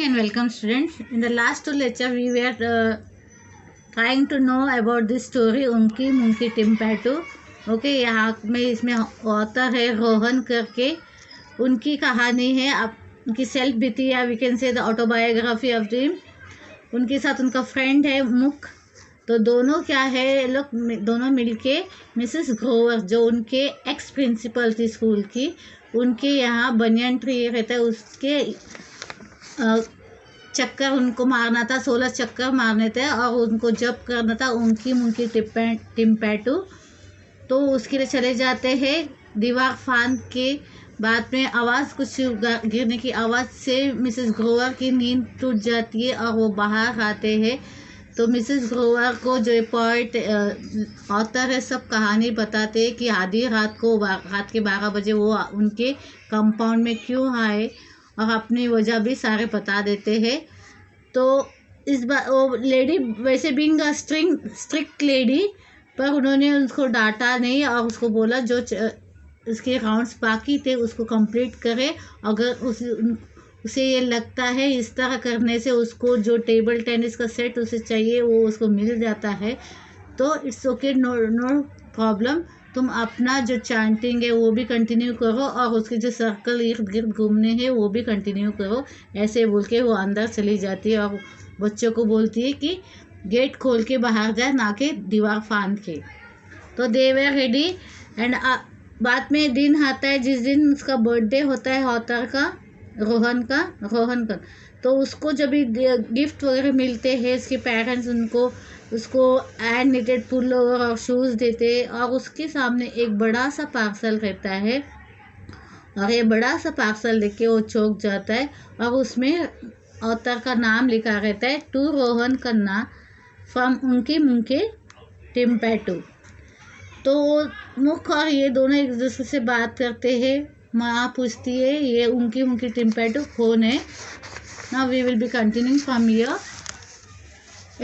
and welcome students. In the last two lecture we were trying to know about this story Unky Monkey Timpatu. Okay यहाँ में इसमें author है रोहन करके, उनकी कहानी है, उनकी सेल्फ बीती या we can say the autobiography of dream. उनके साथ उनका फ्रेंड है मुख। तो दोनों क्या है, लोग दोनों मिलके मिसेस ग्रोवर जो उनके एक्स प्रिंसिपल थी स्कूल की, उनके यहाँ बनियन ट्री रहता है, उसके चक्कर उनको मारना था, 16 चक्कर मारने थे और उनको जब करना था उनकी मुंकी टिम्पैटू। तो उसके लिए चले जाते हैं। दीवार फांद के बाद में आवाज़ कुछ गिरने की आवाज़ से मिसेस ग्रोवर की नींद टूट जाती है और वो बाहर आते हैं। तो मिसेस ग्रोवर को जो पोइट ऑथर है सब कहानी बताते हैं कि आधी रात के 12 बजे वो उनके कंपाउंड में क्यों आए और अपनी वजह भी सारे बता देते हैं। तो इस बार वो लेडी वैसे बीइंग अ स्ट्रिक्ट लेडी, पर उन्होंने उसको डांटा नहीं और उसको बोला जो उसके राउंड्स बाकी थे उसको कंप्लीट करे। अगर उसे ये लगता है इस तरह करने से उसको जो टेबल टेनिस का सेट उसे चाहिए वो उसको मिल जाता है, तो इट्स ओके, नो प्रॉब्लम। तुम अपना जो चैंटिंग है वो भी कंटिन्यू करो और उसके जो सर्कल इर्द गिर्द घूमने हैं वो भी कंटिन्यू करो। ऐसे बोल के वो अंदर चली जाती है और बच्चों को बोलती है कि गेट खोल के बाहर जाए, ना कि दीवार फांद के। तो दे वर रेडी एंड बाद में दिन आता है जिस दिन उसका बर्थडे होता है ऑथर का, रोहन का। तो उसको जब भी गिफ्ट वगैरह मिलते हैं, उसके पेरेंट्स उसको हैंड निटेड पुलोवर और शूज़ देते हैं और उसके सामने एक बड़ा सा पार्सल रहता है और ये बड़ा सा पार्सल देख के वो चौंक जाता है और उसमें ऑथर का नाम लिखा रहता है, टू रोहन कन्ना फ्रॉम उनकी मुंके टिम्पैटू। तो मुख और ये दोनों एक दूसरे से बात करते हैं। माँ पूछती है ये उनकी टिम्पैटू कौन है। Now we will be continuing from here.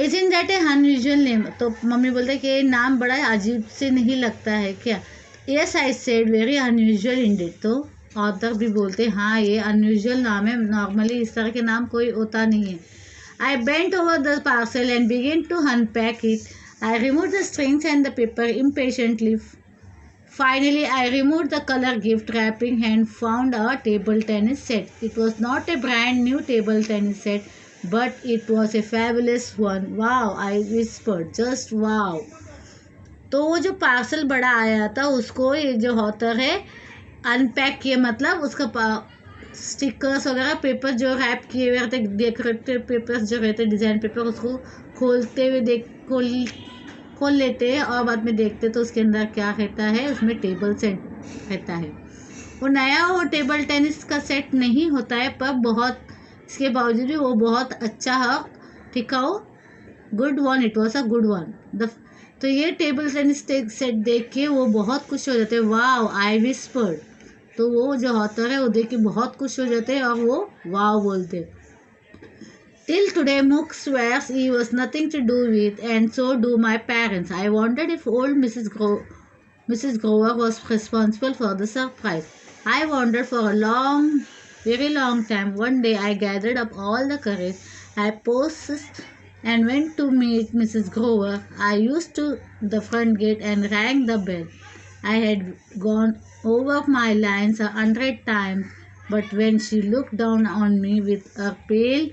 Isn't that a unusual name. तो मम्मी बोलते हैं कि ये नाम बड़ा अजीब से नहीं लगता है क्या? Yes I said very unusual Indeed. तो ऑथर भी बोलते हैं हाँ ये अनयूजुअल नाम है, नॉर्मली इस तरह के नाम कोई होता नहीं है। I bent over the parcel and begin to unpack it. I remove the strings and the paper impatiently. Finally, I removed the color gift wrapping and found a table tennis set. It was not a brand new table tennis set, but it was a fabulous one. Wow, I whispered, just wow. तो वो जो parcel बड़ा आया था उसको ये जो author है अनपैक किया, मतलब उसका स्टिकर्स वगैरह पेपर जो रैप किए हुए रहते, डेकोरेटिव पेपर्स जो रहते, डिज़ाइन पेपर, उसको खोलते हुए खोल लेते हैं और बाद में देखते तो उसके अंदर क्या रहता है, उसमें टेबल सेट रहता है। वो टेबल टेनिस का सेट नहीं होता है, पर बहुत इसके बावजूद भी वो बहुत अच्छा है, टिकाऊ, good one, it was a good one. तो ये टेबल टेनिस सेट देख के वो बहुत खुश हो जाते हैं। वाव आई विस्पर्ड। तो वो जो ऑथर है वो देख के बहुत खुश हो जाते हैं और वो वाव बोलते हैं। Till today, Mook swears he was nothing to do with, and so do my parents. I wondered if old Mrs. Grover was responsible for the surprise. I wondered for a very long time. One day, I gathered up all the courage I possessed and went to meet Mrs. Grover. I used to the front gate and rang the bell. I had gone over my lines 100 times, but when she looked down on me with a pale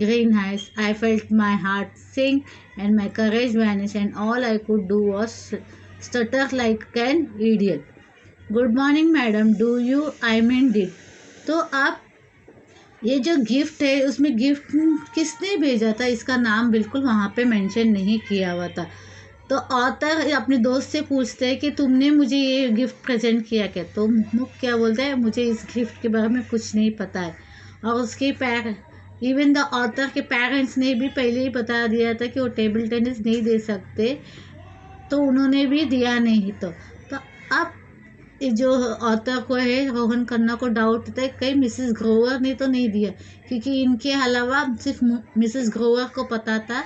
green eyes, I felt my heart sink and my courage vanish, and all I could do was stutter like an idiot. Good morning, madam. Do you? I mean did. तो आप ये जो gift है उसमें gift किसने भेजा था, इसका नाम बिल्कुल वहाँ पे मेंशन नहीं किया हुआ था। तो ऑथर अपने दोस्त से पूछते हैं कि तुमने मुझे ये गिफ्ट प्रेजेंट किया क्या? तो मुख क्या बोलता है, मुझे इस गिफ्ट के बारे में कुछ नहीं पता है। और उसके इवन द ऑथर के पेरेंट्स ने भी पहले ही बता दिया था कि वो टेबल टेनिस नहीं दे सकते, तो उन्होंने भी दिया नहीं। तो अब जो ऑथर को है रोहन खन्ना को डाउट होता है कहीं मिसेस ग्रोवर ने तो नहीं दिया, क्योंकि इनके अलावा सिर्फ मिसेस ग्रोवर को पता था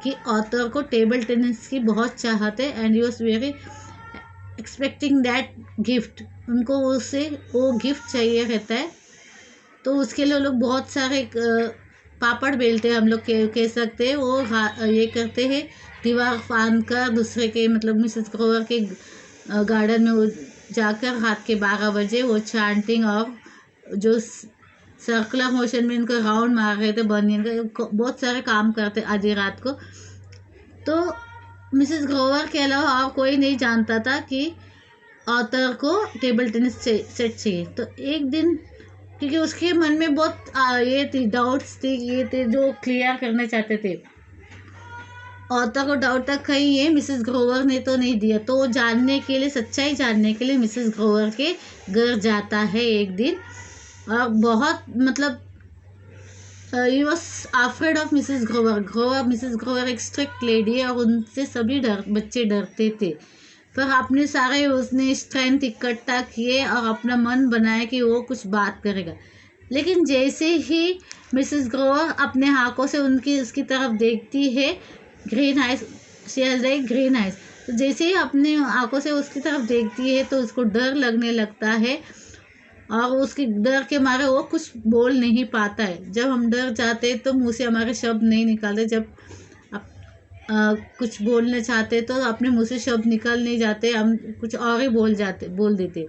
कि ऑथर को टेबल टेनिस की बहुत चाहत है and he was very expecting that gift. उनको उससे वो गिफ्ट चाहिए रहता है, तो उसके लिए लोग बहुत सारे पापड़ बेलते हैं, हम लोग कह सकते हैं, वो ये करते हैं, दीवार फांद कर दूसरे के मतलब मिसेस ग्रोवर के गार्डन में वो जाकर रात के 12 बजे वो चांटिंग और जो सर्कुलर मोशन में इनको राउंड मार रहे थे बनियन का, बहुत सारे काम करते आधी रात को। तो मिसेस ग्रोवर के अलावा और कोई नहीं जानता था कि ऑथर को टेबल टेनिस सेट चाहिए। तो एक दिन, क्योंकि उसके मन में बहुत ये थी, डाउट्स थी, ये थे जो क्लियर करना चाहते थे। ऑथर को डाउट तक कहीं ये मिसेस ग्रोवर ने तो नहीं दिया, तो वो जानने के लिए, सच्चाई जानने के लिए मिसेस ग्रोवर के घर जाता है एक दिन। और बहुत मतलब he was afraid of Mrs Grover. Mrs Grover एक स्ट्रिक्ट लेडी है और उनसे सभी बच्चे डरते थे। पर अपने सारे उसने स्ट्रेंथ इकट्ठा किए और अपना मन बनाया कि वो कुछ बात करेगा। लेकिन जैसे ही मिसेस ग्रोवर अपने आँखों से उसकी तरफ देखती है, green eyes, she has like green eyes, तो जैसे ही अपने आँखों से उसकी तरफ देखती है तो उसको डर लगने लगता है और उसके डर के मारे वो कुछ बोल नहीं पाता है। जब हम डर जाते तो मुँह से हमारे शब्द नहीं निकलते, जब कुछ बोलना चाहते तो अपने मुँह से शब्द निकल नहीं जाते, हम कुछ और ही बोल देते।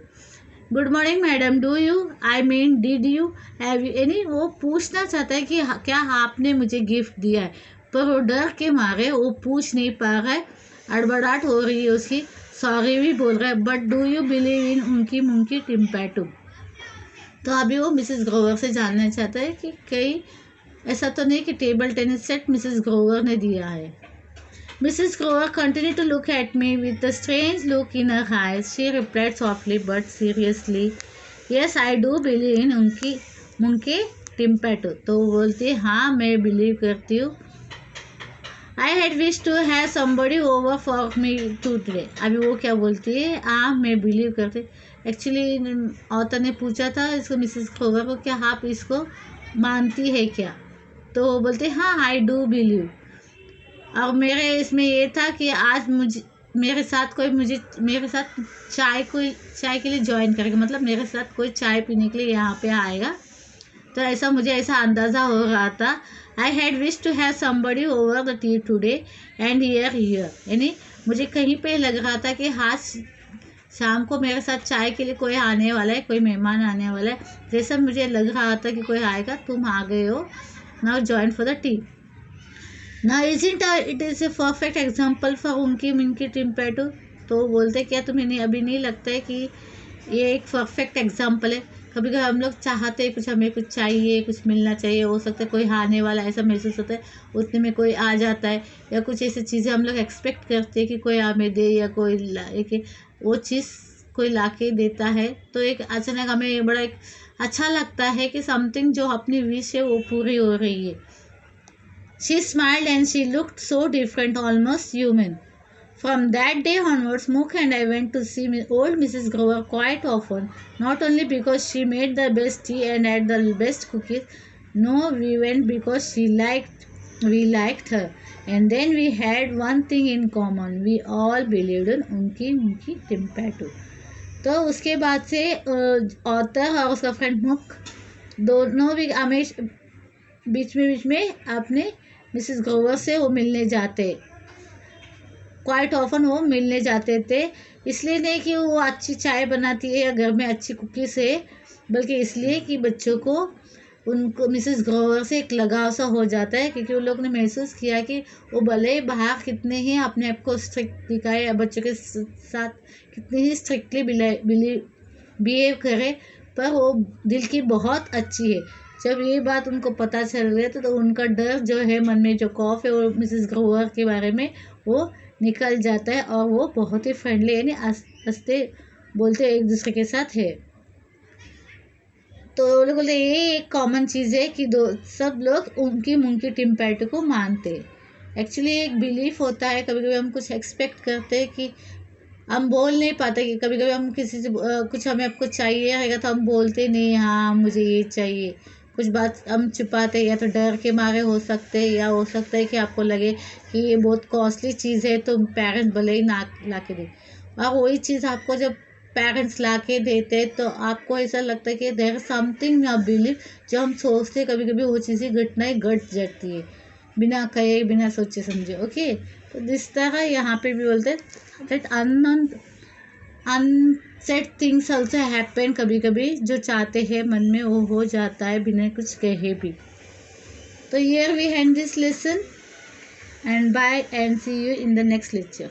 Good morning madam, do you, I mean did you have you any, वो पूछना चाहता है कि क्या आपने मुझे गिफ्ट दिया है, पर वो डर के मारे वो पूछ नहीं पा रहा है, अड़बड़ाहट हो रही है उसकी, सॉरी भी बोल रहा है। But do you believe in उनकी मुंकी टिम्पैटू। तो अभी वो मिसेस ग्रोवर से जानना चाहता है कि कहीं ऐसा तो नहीं कि table tennis set Mrs Grover ने दिया है। Mrs. Grover continued to look at me with a strange look in her eyes. She replied softly but seriously, "Yes, I do believe in उनके टिम्पैटो." तो वो बोलती है, हाँ मैं बिलीव करती हूँ। I had wished to have somebody over for me today. अभी वो क्या बोलती है, हाँ मैं बिलीव करती। एक्चुअली ऑथर ने पूछा था इसको, मिसेस ग्रोवर को, क्या आप इसको मानती है क्या, तो वो बोलते हाँ आई डू बिलीव। और मेरे इसमें ये था कि आज मेरे साथ चाय के लिए ज्वाइन करेगा, मतलब मेरे साथ कोई चाय पीने के लिए यहाँ पे आएगा। तो ऐसा मुझे अंदाज़ा हो रहा था। I had wish to have somebody over the tea today and here, यानी मुझे कहीं पे लग रहा था कि आज शाम को मेरे साथ चाय के लिए कोई आने वाला है, कोई मेहमान आने वाला है। जैसा मुझे लग रहा था कि कोई आएगा, तुम आ गए हो, now join for the tea. ना it is a perfect example for उनकी मिनकी टिम्पैटो। तो बोलते क्या तुम्हें अभी नहीं लगता है कि ये एक परफेक्ट एग्जाम्पल है। कभी कभी हम लोग चाहते हैं कुछ, हमें कुछ चाहिए, कुछ मिलना चाहिए, हो सकता है कोई आने वाला, ऐसा महसूस होता है, उतने में कोई आ जाता है, या कुछ ऐसी चीज़ें हम लोग एक्सपेक्ट करते हैं कि कोई हमें दे, या कोई वो चीज़ कोई ला के देता है, तो एक अचानक हमें बड़ा एक अच्छा लगता है कि समथिंग जो अपनी विश है वो पूरी हो रही है। She smiled and she looked so different, almost human. From that day onwards, Mook and I went to see old Mrs. Grover quite often. Not only because she made the best tea and had the best cookies. No, we went because we liked her. And then we had one thing in common. We all believed in उनकी टिम्पैटो। तो उसके बाद से author और उसका friend मुक दोनों भी हमेशा बीच में अपने मिसेस ग्रोवर से वो मिलने जाते, क्वाइट ऑफन वो मिलने जाते थे। इसलिए नहीं कि वो अच्छी चाय बनाती है या घर में अच्छी कुकीज़ है, बल्कि इसलिए कि बच्चों को उनको मिसेस ग्रोवर से एक लगाव सा हो जाता है, क्योंकि उन लोगों ने महसूस किया कि वो भले बाहर कितने ही अपने आप को स्ट्रिक्ट दिखाए या बच्चों के साथ कितनी ही स्ट्रिक्टली बिहेव करे, पर वो दिल की बहुत अच्छी है। जब ये बात उनको पता चल गया तो उनका डर जो है, मन में जो खौफ है वो मिसेस ग्रोवर के बारे में, वो निकल जाता है और वो बहुत ही फ्रेंडली, यानी हंसते बोलते एक दूसरे के साथ है। तो वो लोग बोलते ये एक कॉमन चीज़ है कि सब लोग उनकी मुंकी टिम्पैटो को मानते हैं। एक्चुअली एक बिलीफ होता है, कभी कभी हम कुछ एक्सपेक्ट करते हैं कि हम बोल नहीं पाते, कि कभी कभी हम किसी से कुछ हमें आपको चाहिए रहेगा तो हम बोलते नहीं, हाँ मुझे ये चाहिए, कुछ बात हम छुपाते, या तो डर के मारे हो सकते हैं, या हो सकता है कि आपको लगे कि ये बहुत कॉस्टली चीज़ है तो पेरेंट्स भले ही ना ला के दें, और वही चीज़ आपको जब पेरेंट्स ला के देते हैं, तो आपको ऐसा लगता है कि देयर समथिंग या बिलीव, जो हम सोचते कभी कभी वो चीज़ें घटनाएं घट जाती है बिना कहे बिना सोचे समझे। ओके, तो जिस तरह यहाँ पे भी बोलते हैं that unsaid things also happen, कभी कभी जो चाहते हैं मन में वो हो जाता है बिना कुछ कहे भी। तो here we end this lesson, and bye and see you in the next lecture.